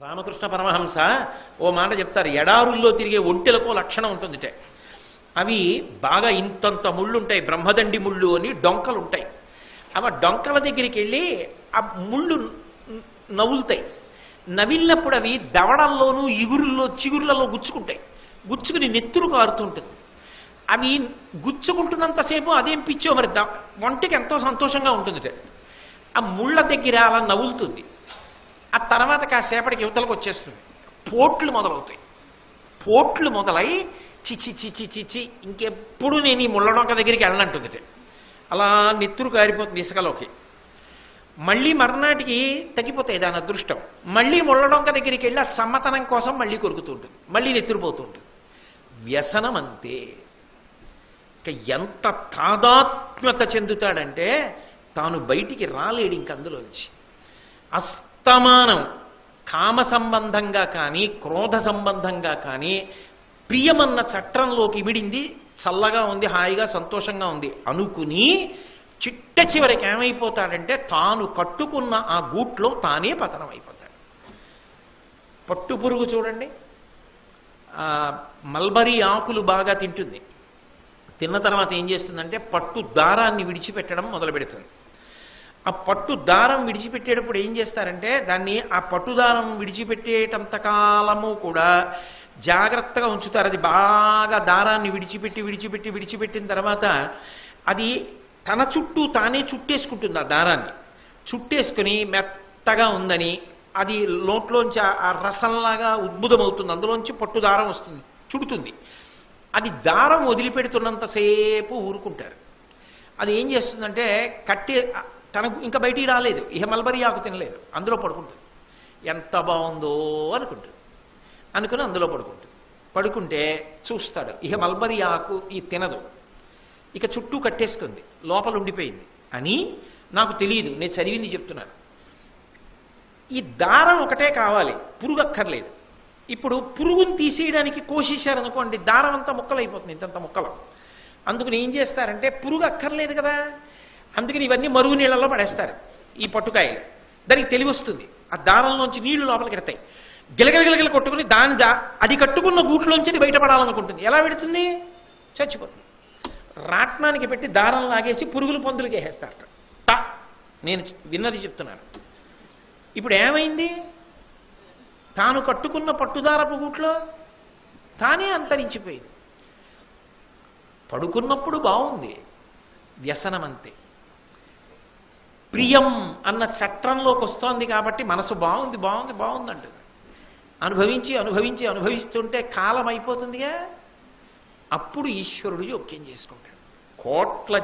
రామకృష్ణ పరమహంస ఓ మాట చెప్తారు, ఎడారుల్లో తిరిగే ఒంటెలకు లక్షణం ఉంటుందిటే. అవి బాగా ఇంతంత ముళ్ళు ఉంటాయి, బ్రహ్మదండి ముళ్ళు అని డొంకలు ఉంటాయి. అవి డొంకల దగ్గరికి వెళ్ళి ఆ ముళ్ళు నవ్వులుతాయి. నవిలినప్పుడు అవి దవడల్లోనూ ఇగురుల్లో చిగురులలో గుచ్చుకుంటాయి. గుచ్చుకుని నెత్తురు కారుతుంటుంది. అవి గుచ్చుకుంటున్నంతసేపు అదేం పిచ్చో మరి ఒంటికి ఎంతో సంతోషంగా ఉంటుంది. ఆ ముళ్ళ దగ్గర అలా నవ్వులుతుంది. ఆ తర్వాత కాసేపటికి యువతలకు వచ్చేస్తుంది. పోట్లు మొదలవుతాయి. పోట్లు మొదలై చిచి చిచి చిచి ఇంకెప్పుడు నేను ఈ ముళ్ళడొంక దగ్గరికి వెళ్ళనంటుంది. అలా నెత్తురు కారిపోతుంది ఇసుకలోకి. మళ్ళీ మర్నాటికి తగ్గిపోతాయి దాని అదృష్టం. మళ్ళీ ముళ్ళడొంక దగ్గరికి వెళ్ళి ఆ సమ్మతనం కోసం మళ్ళీ కొరుకుతుంటుంది, మళ్ళీ నెత్తురుపోతుంటుంది. వ్యసనం అంతే. ఇక ఎంత తాదాత్మ్యత చెందుతాడంటే తాను బయటికి రాలేడు ఇంక అందులోంచి. అస్తమానం కామ సంబంధంగా కానీ క్రోధ సంబంధంగా కానీ ప్రియమన్న చట్రంలోకి ఇమిడింది, చల్లగా ఉంది, హాయిగా సంతోషంగా ఉంది అనుకుని చిట్ట చివరికి ఏమైపోతాడంటే తాను కట్టుకున్న ఆ గూట్లో తానే పతనం అయిపోతాడు. పట్టు పురుగు చూడండి, మల్బరీ ఆకులు బాగా తింటుంది. తిన్న తర్వాత ఏం చేస్తుందంటే పట్టు దారాన్ని విడిచిపెట్టడం మొదలు పెడుతుంది. ఆ పట్టు దారం విడిచిపెట్టేటప్పుడు ఏం చేస్తారంటే దాన్ని ఆ పట్టుదారం విడిచిపెట్టేటంత కాలము కూడా జాగ్రత్తగా ఉంచుతారు. అది బాగా దారాన్ని విడిచిపెట్టిన తర్వాత అది తన చుట్టూ తానే చుట్టేసుకుంటుంది. ఆ దారాన్ని చుట్టేసుకుని మెత్తగా ఉందని అది నోట్లోంచి ఆ రసంలాగా ఉద్భుతమవుతుంది. అందులోంచి పట్టు దారం వస్తుంది, చుడుతుంది. అది దారం వదిలిపెడుతున్నంతసేపు ఊరుకుంటారు. అది ఏం చేస్తుందంటే కట్టే తనకు ఇంకా బయటికి రాలేదు, ఇహ మల్బరీ ఆకు తినలేదు, అందులో పడుకుంటుంది. ఎంత బాగుందో అనుకుని అందులో పడుకుంటే చూస్తాడు, ఇహ మల్బరీ ఆకు ఈ తినదు, ఇక చుట్టూ కట్టేసుకుంది, లోపల ఉండిపోయింది అని నాకు తెలియదు, నేను చదివింది చెప్తున్నాను. ఈ దారం ఒకటే కావాలి, పురుగు అక్కర్లేదు. ఇప్పుడు పురుగుని తీసేయడానికి కోసేశారనుకోండి, దారం అంతా ముక్కలైపోతుంది, ఇంతంత ముక్కలు. అందుకని ఏం చేస్తారంటే పురుగు అక్కర్లేదు కదా, అందుకని ఇవన్నీ మరుగు నీళ్ళల్లో పడేస్తారు. ఈ పట్టుకాయలు దానికి తెలివి వస్తుంది, ఆ దారంలోంచి నీళ్లు లోపలికి ఎడతాయి. గిలగిలగిలగిల కొట్టుకుని అది కట్టుకున్న గూట్లోంచి బయటపడాలనుకుంటుంది. ఎలా పెడుతుంది? చచ్చిపోతుంది. రాట్నానికి పెట్టి దారం లాగేసి పురుగులు పందులకి వేసేస్తారు. నేను విన్నది చెప్తున్నాను. ఇప్పుడు ఏమైంది? తాను కట్టుకున్న పట్టుదారపు గూట్లో తానే అంతరించిపోయింది. పడుకున్నప్పుడు బాగుంది, వ్యసనం అంతే. ప్రియం అన్న చట్రంలోకి వస్తోంది కాబట్టి మనసు బాగుంది బాగుంది బాగుంది అంటుంది. అనుభవిస్తుంటే కాలం అయిపోతుందిగా, అప్పుడు ఈశ్వరుడు జోక్యం చేసుకుంటాడు. కోట్ల